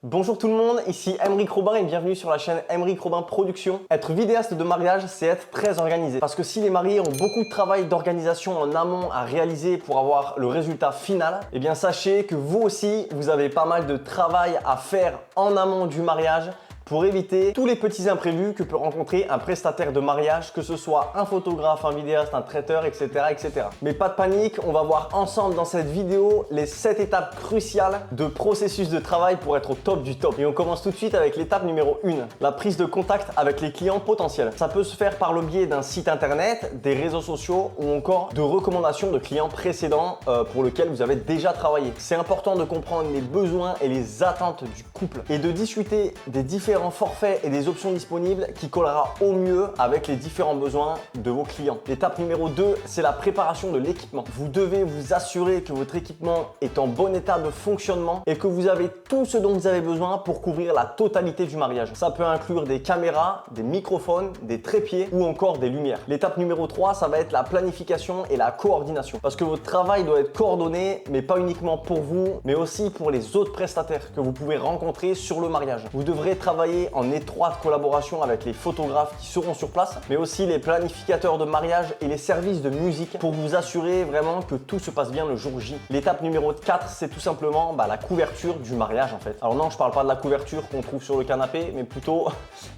Bonjour tout le monde, ici Aymeric Robin et bienvenue sur la chaîne Aymeric Robin Production. Être vidéaste de mariage, c'est être très organisé. Parce que si les mariés ont beaucoup de travail d'organisation en amont à réaliser pour avoir le résultat final, eh bien sachez que vous aussi, vous avez pas mal de travail à faire en amont du mariage pour éviter tous les petits imprévus que peut rencontrer un prestataire de mariage, que ce soit un photographe, un vidéaste, un traiteur, etc., etc. Mais pas de panique, on va voir ensemble dans cette vidéo les 7 étapes cruciales de processus de travail pour être au top du top. Et on commence tout de suite avec l'étape numéro 1, la prise de contact avec les clients potentiels. Ça peut se faire par le biais d'un site internet, des réseaux sociaux ou encore de recommandations de clients précédents pour lesquels vous avez déjà travaillé. C'est important de comprendre les besoins et les attentes du couple et de discuter des différents forfaits et des options disponibles qui collera au mieux avec les différents besoins de vos clients. L'étape numéro 2, c'est la préparation de l'équipement. Vous devez vous assurer que votre équipement est en bon état de fonctionnement et que vous avez tout ce dont vous avez besoin pour couvrir la totalité du mariage. Ça peut inclure des caméras, des microphones, des trépieds ou encore des lumières. L'étape numéro 3, ça va être la planification et la coordination. Parce que votre travail doit être coordonné, mais pas uniquement pour vous, mais aussi pour les autres prestataires que vous pouvez rencontrer sur le mariage. Vous devrez travailler en étroite collaboration avec les photographes qui seront sur place, mais aussi les planificateurs de mariage et les services de musique pour vous assurer vraiment que tout se passe bien le jour J. L'étape numéro 4, c'est tout simplement la couverture du mariage en fait. Alors non, je parle pas de la couverture qu'on trouve sur le canapé, mais plutôt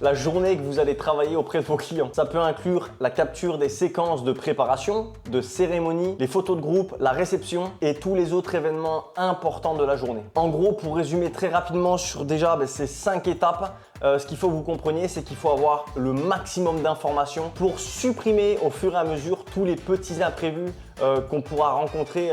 la journée que vous allez travailler auprès de vos clients. Ça peut inclure la capture des séquences de préparation, de cérémonie, les photos de groupe, la réception et tous les autres événements importants de la journée. En gros, pour résumer très rapidement sur déjà ces 5 étapes, ce qu'il faut que vous compreniez, c'est qu'il faut avoir le maximum d'informations pour supprimer au fur et à mesure tous les petits imprévus qu'on pourra rencontrer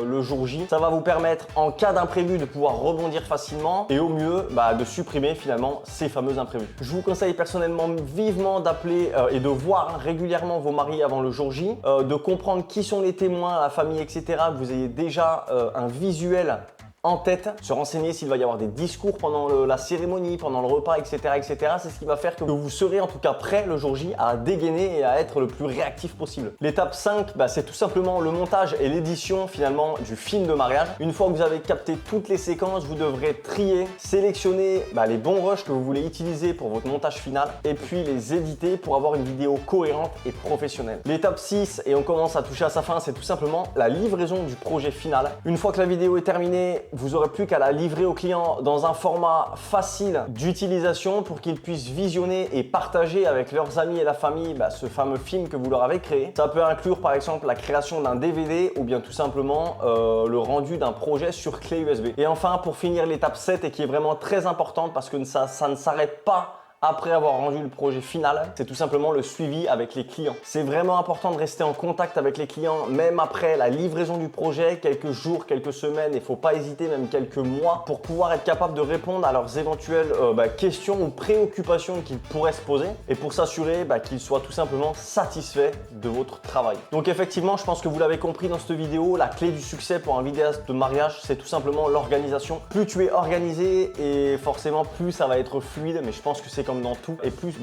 le jour J. Ça va vous permettre, en cas d'imprévu, de pouvoir rebondir facilement et au mieux, de supprimer finalement ces fameux imprévus. Je vous conseille personnellement vivement d'appeler et de voir régulièrement vos mariés avant le jour J, de comprendre qui sont les témoins, la famille, etc. Que vous ayez déjà un visuel en tête, se renseigner s'il va y avoir des discours pendant la cérémonie, pendant le repas, etc. etc. C'est ce qui va faire que vous serez en tout cas prêt le jour J à dégainer et à être le plus réactif possible. L'étape 5, c'est tout simplement le montage et l'édition finalement du film de mariage. Une fois que vous avez capté toutes les séquences, vous devrez trier, sélectionner les bons rushs que vous voulez utiliser pour votre montage final et puis les éditer pour avoir une vidéo cohérente et professionnelle. L'étape 6, et on commence à toucher à sa fin, c'est tout simplement la livraison du projet final. Une fois que la vidéo est terminée, vous n'aurez plus qu'à la livrer au client dans un format facile d'utilisation pour qu'ils puissent visionner et partager avec leurs amis et la famille ce fameux film que vous leur avez créé. Ça peut inclure par exemple la création d'un DVD ou bien tout simplement le rendu d'un projet sur clé USB. Et enfin, pour finir, l'étape 7 et qui est vraiment très importante parce que ça ne s'arrête pas après avoir rendu le projet final, c'est tout simplement le suivi avec les clients. C'est vraiment important de rester en contact avec les clients, même après la livraison du projet, quelques jours, quelques semaines, il ne faut pas hésiter, même quelques mois, pour pouvoir être capable de répondre à leurs éventuelles questions ou préoccupations qu'ils pourraient se poser et pour s'assurer qu'ils soient tout simplement satisfaits de votre travail. Donc effectivement, je pense que vous l'avez compris dans cette vidéo, la clé du succès pour un vidéaste de mariage, c'est tout simplement l'organisation. Plus tu es organisé et forcément plus ça va être fluide, mais je pense que c'est comme dans tout et plus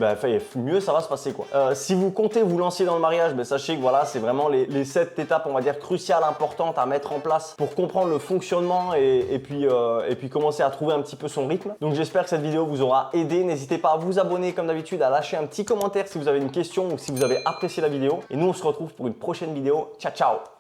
mieux ça va se passer quoi. Si vous comptez vous lancer dans le mariage, sachez que voilà, c'est vraiment les 7 étapes on va dire cruciales, importantes à mettre en place pour comprendre le fonctionnement et puis commencer à trouver un petit peu son rythme. Donc j'espère que cette vidéo vous aura aidé. N'hésitez pas à vous abonner comme d'habitude, à lâcher un petit commentaire si vous avez une question ou si vous avez apprécié la vidéo et nous on se retrouve pour une prochaine vidéo. Ciao ciao.